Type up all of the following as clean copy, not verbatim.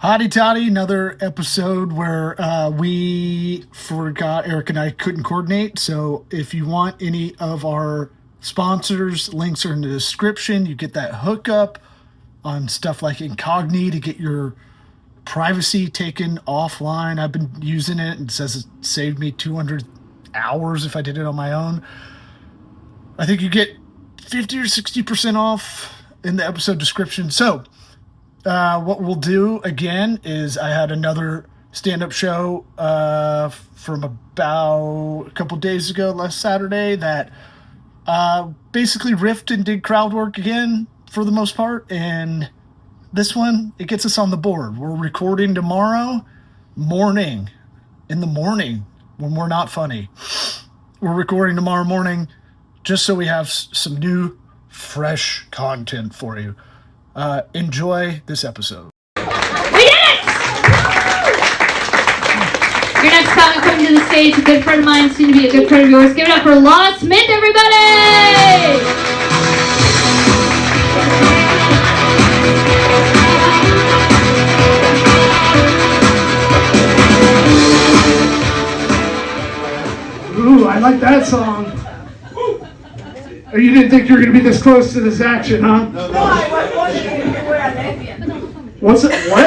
Hotty toddy, another episode where we forgot, Eric and I couldn't coordinate. So if you want any of our sponsors, links are in the description. You get that hookup on stuff like Incogni to get your privacy taken offline. I've been using it and it says it saved me 200 hours if I did it on my own. I think you get 50 or 60% off in the episode description. So what we'll do again is I had another stand-up show from about a couple days ago, last Saturday, that basically riffed and did crowd work again for the most part. And this one, it gets us on the board. We're recording tomorrow morning, in the morning, when we're not funny. We're recording tomorrow morning just so we have some new, fresh content for you. Enjoy this episode. We did it! Your next comic coming to the stage, a good friend of mine, soon to be a good friend of yours. Give it up for Lost Mint, everybody! Ooh, I like that song. You didn't think you were going to be this close to this action, huh? No, I was wondering if you were a lesbian. What's it? What?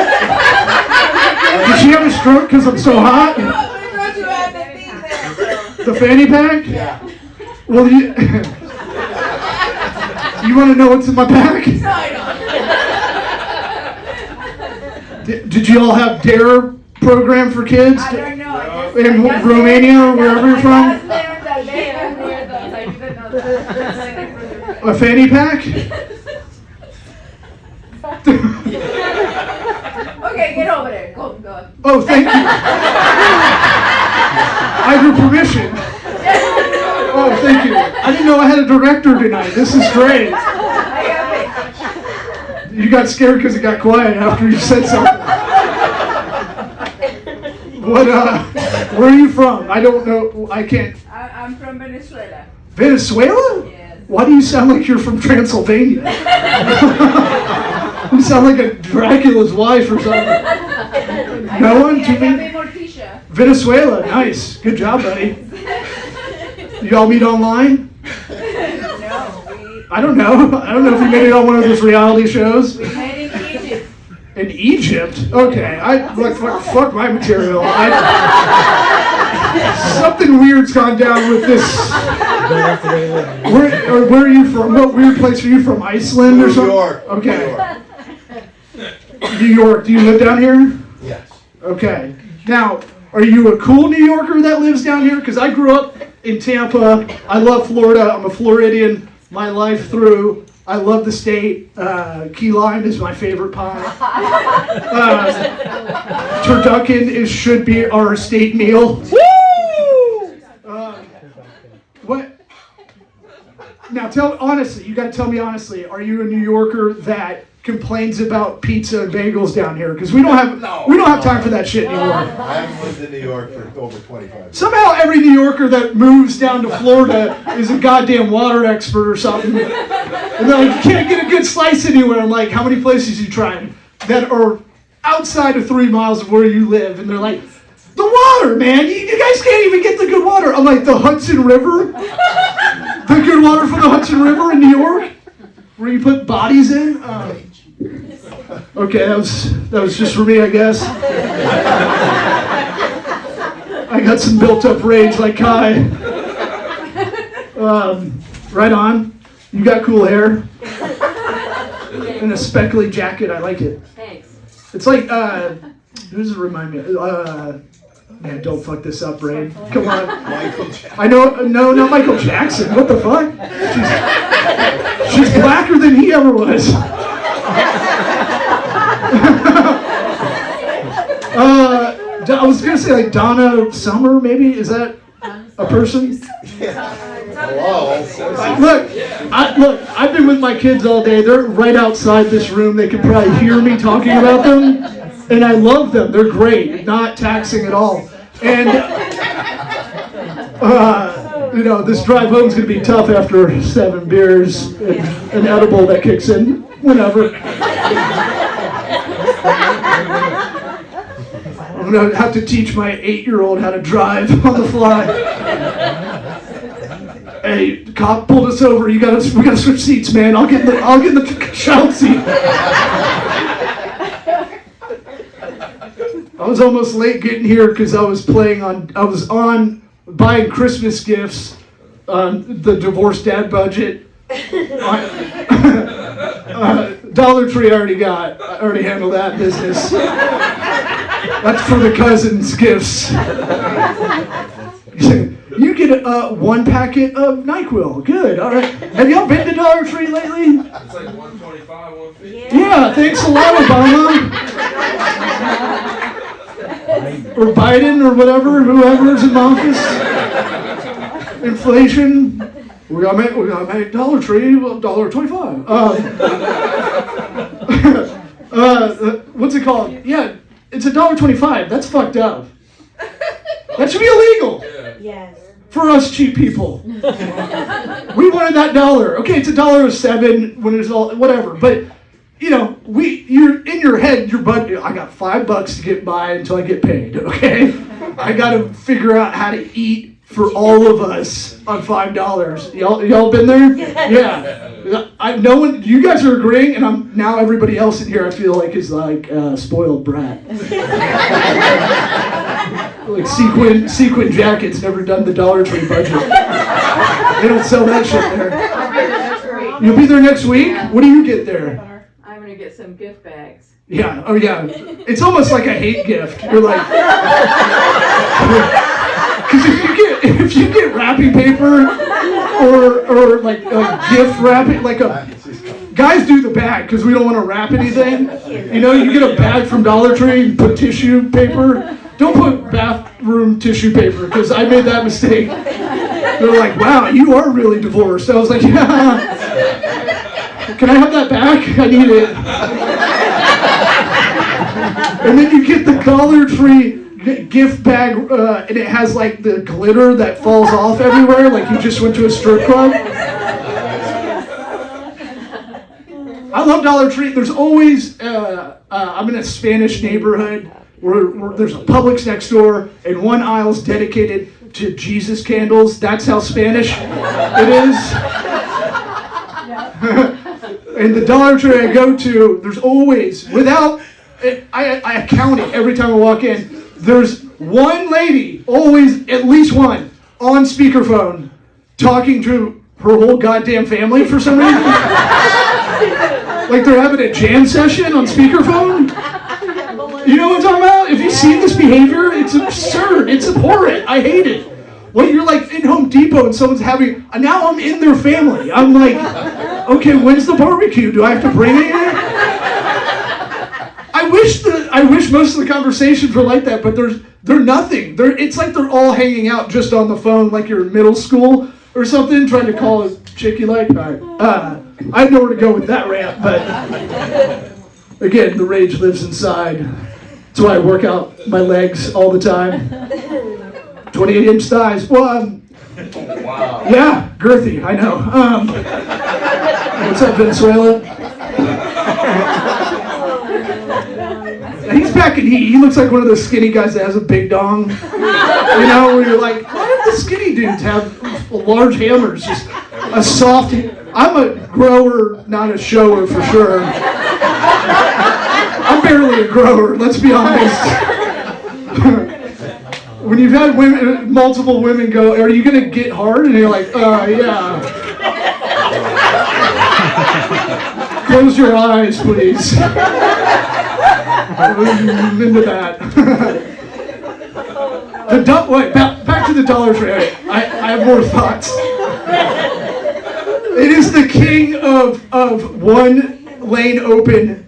Did she have a stroke because I'm so hot? No, we thought you had the thing there. The fanny pack? Yeah. Well, you want to know what's in my pack? No, I don't. Did you all have DARE program for kids? I don't know. In Romania or wherever you're from? A fanny pack? Okay, get over there. Go. Oh, thank you. I have your permission. Oh, thank you. I didn't know I had a director tonight. This is great. You got scared because it got quiet after you said something. Where are you from? I don't know. I can't. I'm from Venezuela. Venezuela? Yes. Why do you sound like you're from Transylvania? You sound like a Dracula's wife or something. No one? Venezuela, nice. Good job, buddy. You all meet online? No, I don't know. I don't know if you made it on one of those reality shows. we met in Egypt. In Egypt? Okay. Fuck my material. Something weird's gone down with this. Where are you from? What weird place are you from? Iceland or something? New York. Okay. New York. Do you live down here? Yes. Okay. Now, are you a cool New Yorker that lives down here? Because I grew up in Tampa. I love Florida. I'm a Floridian my life through. I love the state. Key lime is my favorite pie. Turducken should be our state meal. Woo! What? Now, honestly, you got to tell me honestly. Are you a New Yorker that complains about pizza and bagels down here? Because we don't have time for that shit anymore. I haven't lived in New York for over 25 years. Somehow every New Yorker that moves down to Florida is a goddamn water expert or something. And they're like, you can't get a good slice anywhere. I'm like, how many places you tried that are outside of 3 miles of where you live? And they're like, the water, man. You guys can't even get the good water. I'm like, the Hudson River? The good water from the Hudson River in New York? Where you put bodies in? Okay, that was just for me, I guess. I got some built-up rage like Kai. Right on. You got cool hair. And a speckly jacket. I like it. Thanks. It's like, who does it remind me of? Man, don't fuck this up, Ray. Come on. Michael Jackson. I know, no, not Michael Jackson. What the fuck? She's blacker than he ever was. I was gonna say like Donna Summer, maybe. Is that a person? Hello. Look, I've been with my kids all day. They're right outside this room. They can probably hear me talking about them. And I love them. They're great. Not taxing at all. And You know, this drive home's gonna be tough after 7 beers and an edible that kicks in whenever. I'm gonna have to teach my 8-year-old how to drive on the fly. Hey, cop pulled us over. We gotta switch seats, man. I'll get in the child seat. I was almost late getting here because I was on buying Christmas gifts on the divorced dad budget. Dollar Tree I already handled that business. That's for the cousins' gifts. You get 1 packet of NyQuil. Good, all right. Have y'all been to Dollar Tree lately? It's like 125, 150. Yeah, thanks a lot, Obama. Or Biden or whoever's in office. Inflation. We got make Dollar Tree $1.25. What's it called? Yeah, it's $1.25. That's fucked up. That should be illegal. Yes. For us cheap people. We wanted that dollar. Okay, it's $1.07 when it's all whatever. But you know, you're in your head, your budget. I got $5 to get by until I get paid. Okay, I got to figure out how to eat for all of us on $5. Y'all been there? Yeah. No one. You guys are agreeing, and now everybody else in here I feel like is like spoiled brat. Like sequin jackets, never done the Dollar Tree budget. They don't sell that shit there. You'll be there next week? Yeah. What do you get there? I'm gonna get some gift bags. Yeah, oh yeah. It's almost like a hate gift. You're like, because if you get wrapping paper or like a gift wrapping, like guys do the bag because we don't want to wrap anything. You know, you get a bag from Dollar Tree and put tissue paper. Don't put bathroom tissue paper because I made that mistake. They're like, wow, you are really divorced. I was like, yeah. Can I have that back? I need it. And then you get the Dollar Tree gift bag, and it has like the glitter that falls off everywhere, like you just went to a strip club. I love Dollar Tree. There's always, I'm in a Spanish neighborhood where there's a Publix next door, and one aisle's dedicated to Jesus candles. That's how Spanish it is. And the Dollar Tree I go to, there's always, I count it every time I walk in, there's one lady, always, at least one, on speakerphone, talking to her whole goddamn family for some reason. Like they're having a jam session on speakerphone. You know what I'm talking about? If you see this behavior, it's absurd. It's abhorrent. I hate it. When you're like in Home Depot and someone's having, now I'm in their family. I'm like, okay, when's the barbecue? Do I have to bring it in? I wish most of the conversations were like that, but they're nothing. It's like they're all hanging out just on the phone, like you're in middle school or something, trying to call a chick you like. All right. I have nowhere to go with that rant, but again, the rage lives inside. That's why I work out my legs all the time. 28-inch thighs. Well, Wow. yeah, girthy, I know. What's up, Venezuela? He's back in heat. He looks like one of those skinny guys that has a big dong. You know, where you're like, why do the skinny dudes have large hammers? Just a soft. I'm a grower, not a shower for sure. I'm barely a grower, let's be honest. When you've had multiple women go, are you going to get hard? And you're like, yeah. Close your eyes, please. I'm into that. Back to the Dollar Tree. I have more thoughts. It is the king of one lane open.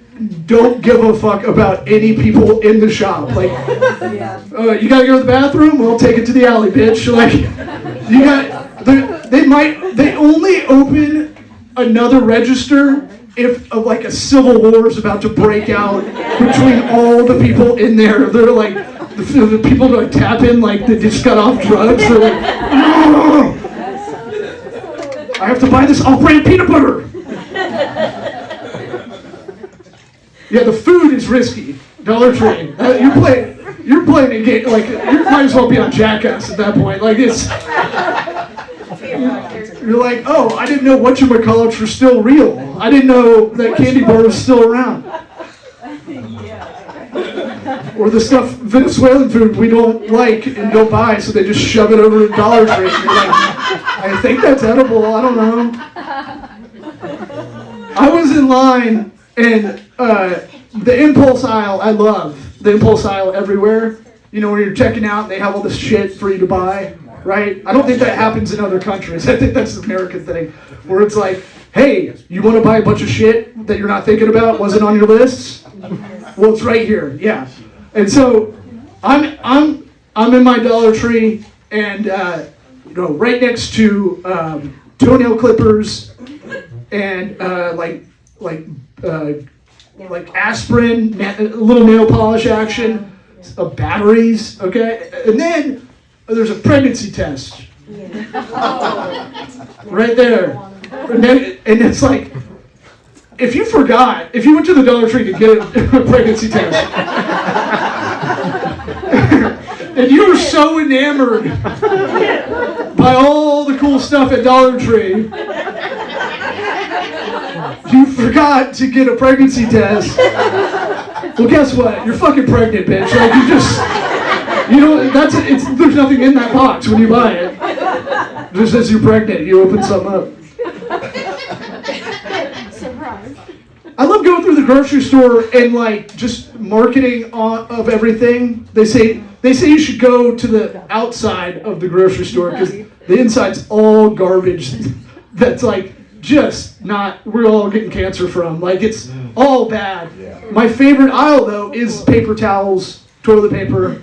Don't give a fuck about any people in the shop. Like, you gotta go to the bathroom? Well, take it to the alley, bitch. Like, they only open another register if like a civil war is about to break out between all the people in there. They're like, the people like tap in like they just got off drugs. They're like, I have to buy this all-brand peanut butter. Yeah, the food is risky. Dollar Tree. You're playing a game, like, you might as well be on Jackass at that point. Like, you're like, oh, I didn't know whatchamacallits were still real. I didn't know that candy bar was still around. Or the stuff, Venezuelan food we don't like and don't buy, so they just shove it over to Dollar Tree. And you're like, I think that's edible, I don't know. I was in line, and the impulse aisle, I love the impulse aisle everywhere. You know, when you're checking out, they have all this shit for you to buy, right? I don't think that happens in other countries. I think that's an American thing, where it's like, hey, you want to buy a bunch of shit that you're not thinking about, wasn't on your list? Well, it's right here, yeah. And so I'm in my Dollar Tree, and you know, right next to toenail clippers and like aspirin, a little nail polish action, batteries, okay? And then there's a pregnancy test. Right there. And it's like, if you went to the Dollar Tree to get a pregnancy test, and you were so enamored by all the cool stuff at Dollar Tree, you forgot to get a pregnancy test. Well, guess what? You're fucking pregnant, bitch. Like, there's nothing in that box when you buy it. It just says you're pregnant. You open something up. Surprise. I love going through the grocery store and like just marketing of everything. They say you should go to the outside of the grocery store because the inside's all garbage. That's like just not, we're all getting cancer from. Like, it's all bad. Yeah. My favorite aisle though is paper towels, toilet paper,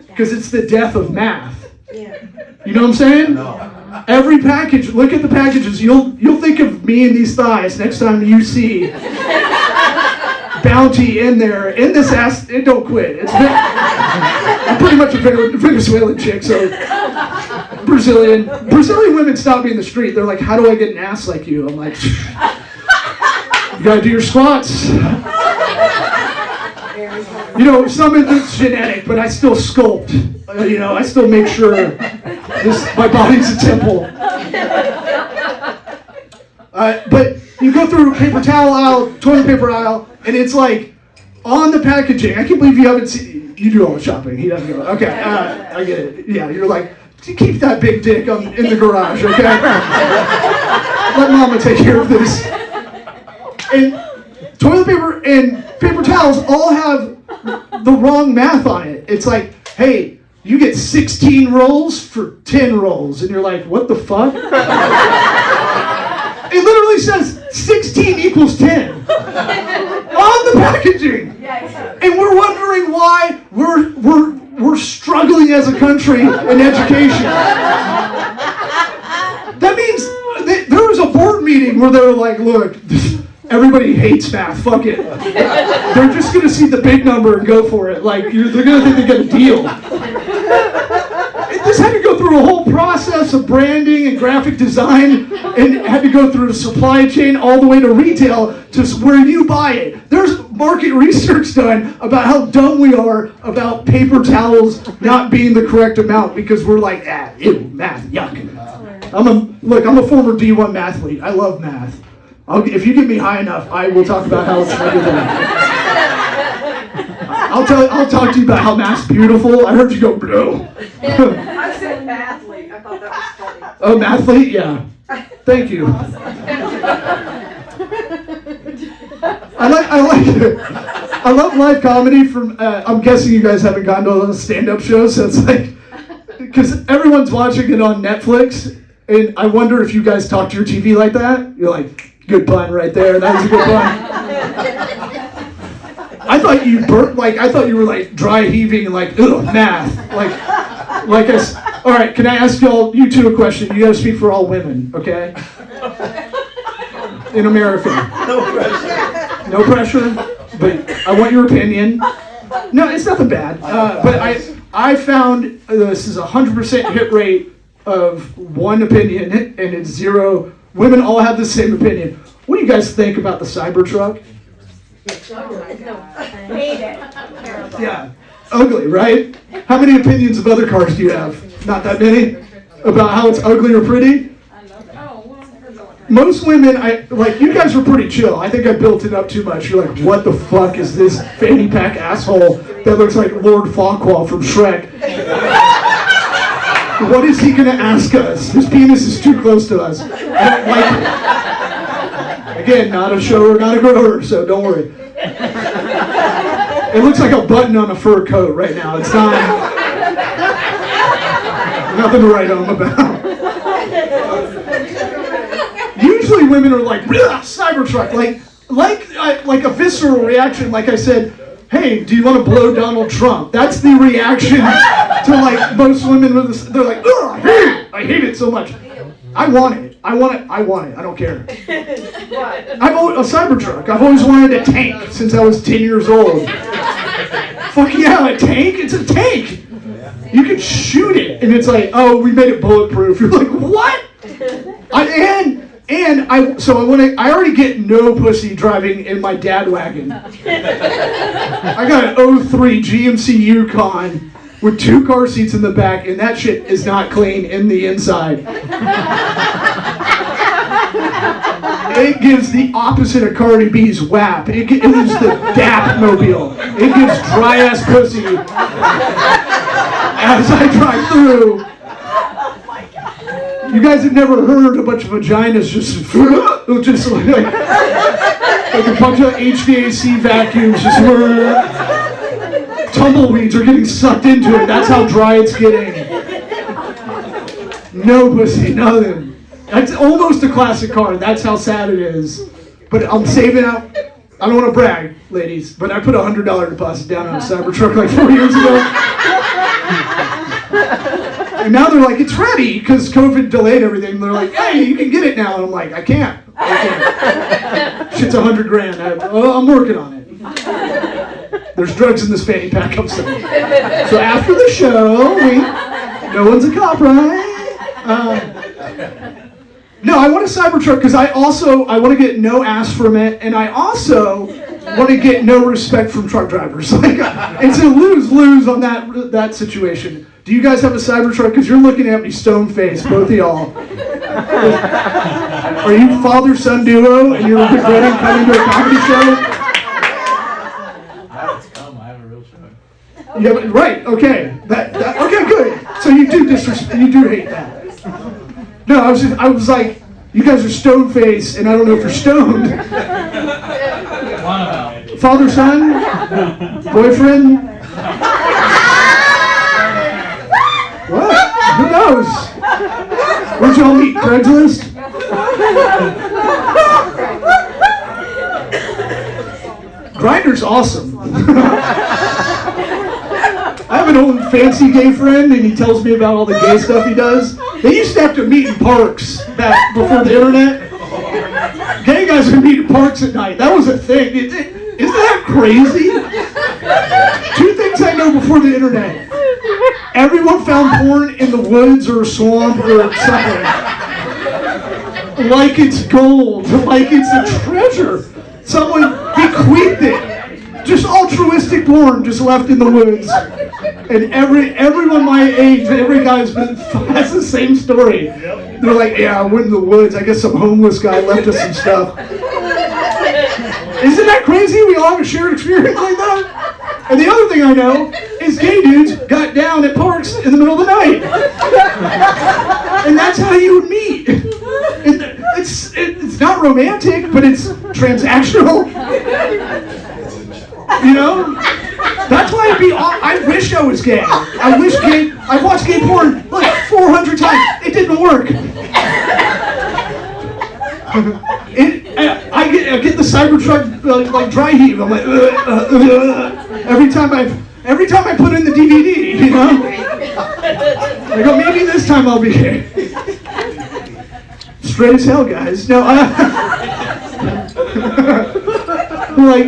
because it's the death of math. You know what I'm saying? No. Every package, look at the packages. You'll think of me and these thighs next time you see Bounty in there. In this ass, it don't quit. I'm pretty much a Venezuelan chick, so Brazilian women stop me in the street. They're like, how do I get an ass like you? I'm like, you gotta do your squats. You know, some of it's genetic, but I still sculpt. You know, I still make sure my body's a temple. But you go through paper towel aisle, toilet paper aisle, and it's like on the packaging. I can't believe you haven't seen. You do all the shopping. He doesn't go. Okay, I get it. Yeah, you're like, keep that big dick in the garage, okay? Let mama take care of this. And toilet paper and paper towels all have the wrong math on it. It's like, hey, you get 16 rolls for 10 rolls. And you're like, what the fuck? It literally says 16 equals 10 on the packaging. And we're wondering why we're struggling as a country in education. That means there was a board meeting where they were like, look, everybody hates math, fuck it. They're just gonna see the big number and go for it. Like, they're gonna think they get a deal. This had to go through a whole process of branding and graphic design, and had to go through the supply chain all the way to retail to where you buy it. There's market research done about how dumb we are about paper towels not being the correct amount because we're like, ew, math, yuck. I'm a former D1 mathlete. I love math. If you get me high enough, I will talk about how it's regular. I'll talk to you about how math's beautiful. I heard you go blue. I said mathlete. I thought that was funny. Oh, mathlete? Yeah. Thank you. I like it. I love live comedy from, I'm guessing you guys haven't gone to a stand-up show, so it's like, because everyone's watching it on Netflix, and I wonder if you guys talk to your TV like that. You're like, good pun right there. That was a good pun. I thought you were like dry heaving and like, ugh, math. All right, can I ask you two a question? You gotta speak for all women, okay? In America. No pressure. No pressure, but I want your opinion. No, it's nothing bad. But I found this is 100% hit rate of one opinion, and it's 0 women all have the same opinion. What do you guys think about the Cybertruck? Hate it. Terrible. Yeah, ugly, right? How many opinions of other cars do you have? Not that many? About how it's ugly or pretty? Most women, you guys are pretty chill. I think I built it up too much. You're like, what the fuck is this fanny pack asshole that looks like Lord Farquaad from Shrek? What is he gonna ask us? His penis is too close to us. I don't like it. Again, not a shower, not a grower, so don't worry. It looks like a button on a fur coat right now. It's not nothing to write home about. Usually women are like, Cybertruck, like a visceral reaction. Like I said, hey, do you want to blow Donald Trump? That's the reaction to like most women. They're like, ugh, I hate it so much. I want it. I don't care. I've always, a Cybertruck. I've always wanted a tank since I was 10 years old. Fuck yeah, a tank? It's a tank. You can shoot it, and it's like, oh, we made it bulletproof. You're like, what? I already get no pussy driving in my dad wagon. I got an 03 GMC Yukon with 2 car seats in the back, and that shit is not clean in the inside. It gives the opposite of Cardi B's WAP. It is the DAP mobile. It gives dry ass pussy as I drive through. You guys have never heard a bunch of vaginas just like a bunch of HVAC vacuums just tumbleweeds are getting sucked into it. That's how dry it's getting. No pussy, nothing. That's almost a classic car. That's how sad it is. But I'm saving up. I don't want to brag, ladies, but I put a $100 deposit down on a Cybertruck like 4 years ago. And now they're like, it's ready, because COVID delayed everything. They're like, hey, you can get it now. And I'm like, I can't. Shit's $100 grand. I'm working on it. There's drugs in this fanny pack upstairs. So after the show, no one's a cop, right? No, I want a Cybertruck because I want to get no ass from it, and I also want to get no respect from truck drivers. Like, it's a lose-lose on that situation. Do you guys have a Cybertruck? Because you're looking at me stone-faced, both of y'all. Are you father-son duo, and you're regretting coming to a comedy show? I have to come. I have a real show. Yeah, right. Okay. Okay. Good. So you do hate that. No, I was like, you guys are stone-faced, and I don't know if you're stoned. Father, son, boyfriend. What? Who knows? Where'd y'all meet? Craigslist? Grindr's awesome. I have an old fancy gay friend, and he tells me about all the gay stuff he does. They used to have to meet in parks back before the internet. Gay guys would meet in parks at night. That was a thing. Isn't that crazy? 2 things I know before the internet. Everyone found porn in the woods or a swamp or something. Like it's gold. Like it's a treasure. Someone bequeathed it. Just altruistic porn just left in the woods. And everyone my age, every guy's has the same story. They're like, yeah, I went in the woods. I guess some homeless guy left us some stuff. Isn't that crazy? We all have a shared experience like that? And the other thing I know is gay dudes got down at parks in the middle of the night. And that's how you would meet. It's not romantic, but it's transactional. You know? That's why I wish I was gay. I've watched gay porn like 400 times. It didn't work. I get the Cybertruck like dry heave. I'm like, every time I put in the DVD, you know? I go, maybe this time I'll be gay. Straight as hell, guys. No, like,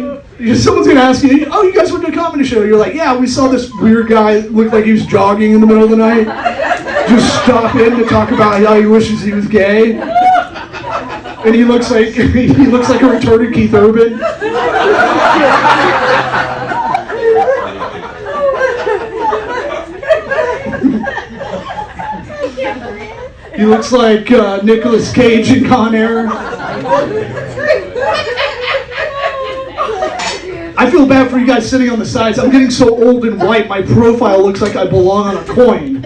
someone's gonna ask you, oh, you guys went to a comedy show. You're like, yeah, we saw this weird guy looked like he was jogging in the middle of the night. Just stop in to talk about how he wishes he was gay. And he looks like a retarded Keith Urban. He looks like Nicolas Cage in Con Air. I feel bad for you guys sitting on the sides. I'm getting so old and white, my profile looks like I belong on a coin.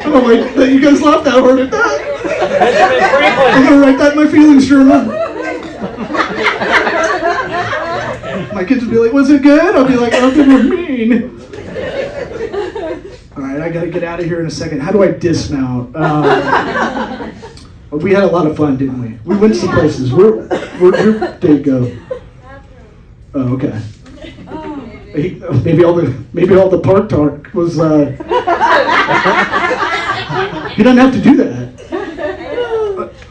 I don't like that you guys laughed that hard at that. I'm gonna write that in my feelings journal. My kids would be like, was it good? I'll be like, oh, they were mean. All right, I gotta get out of here in a second. How do I dismount? We had a lot of fun, didn't we? We went some places. Where did it go? Oh, okay. Maybe all the park talk was. He doesn't have to do that.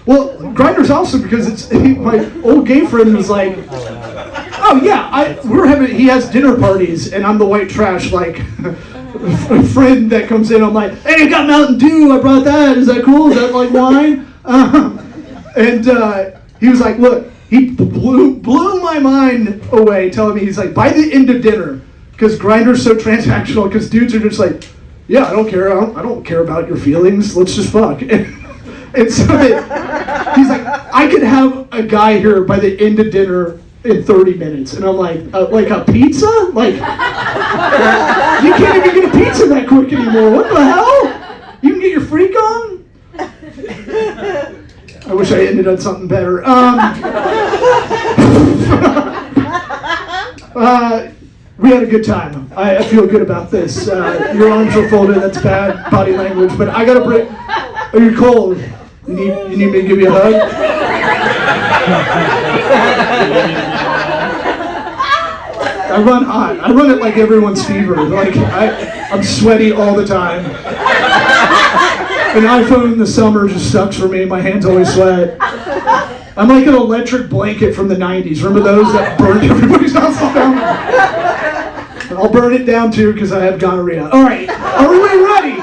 Well, Grindr's awesome because my old gay friend was like, oh yeah, he has dinner parties and I'm the white trash like a friend that comes in. I'm like, hey, I got Mountain Dew. I brought that. Is that cool? Is that like wine? And he was like, look, he blew my mind away, telling me he's like, by the end of dinner, because Grindr's so transactional, because dudes are just like, yeah, I don't care. I don't care about your feelings. Let's just fuck. And so he's like, I could have a guy here by the end of dinner in 30 minutes. And I'm like a pizza? Like, you can't even get a pizza that quick anymore. What the hell? You can get your freak on? I wish I ended on something better. We had a good time. I feel good about this. Your arms are folded. That's bad body language. But I gotta break. Are you cold? You need me to give you a hug? I run hot. I run it like everyone's fever. Like I'm sweaty all the time. An iPhone in the summer just sucks for me. My hands always sweat. I'm like an electric blanket from the 90s. Remember those that burned everybody's house down? I'll burn it down too because I have gonorrhea. All right, are we ready?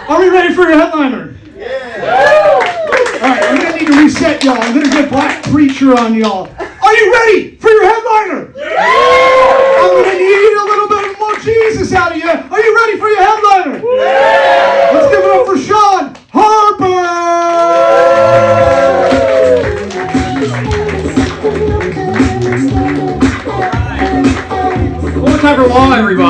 Are we ready for your headliner? Yeah. All right, I'm gonna need to reset y'all. I'm gonna get Black Preacher on y'all. Are you ready for your headliner? Yeah. I'm gonna need a little bit more Jesus out of you. Are you ready for your headliner? Yeah. Let's give it up for Sean Harper. Well, everyone,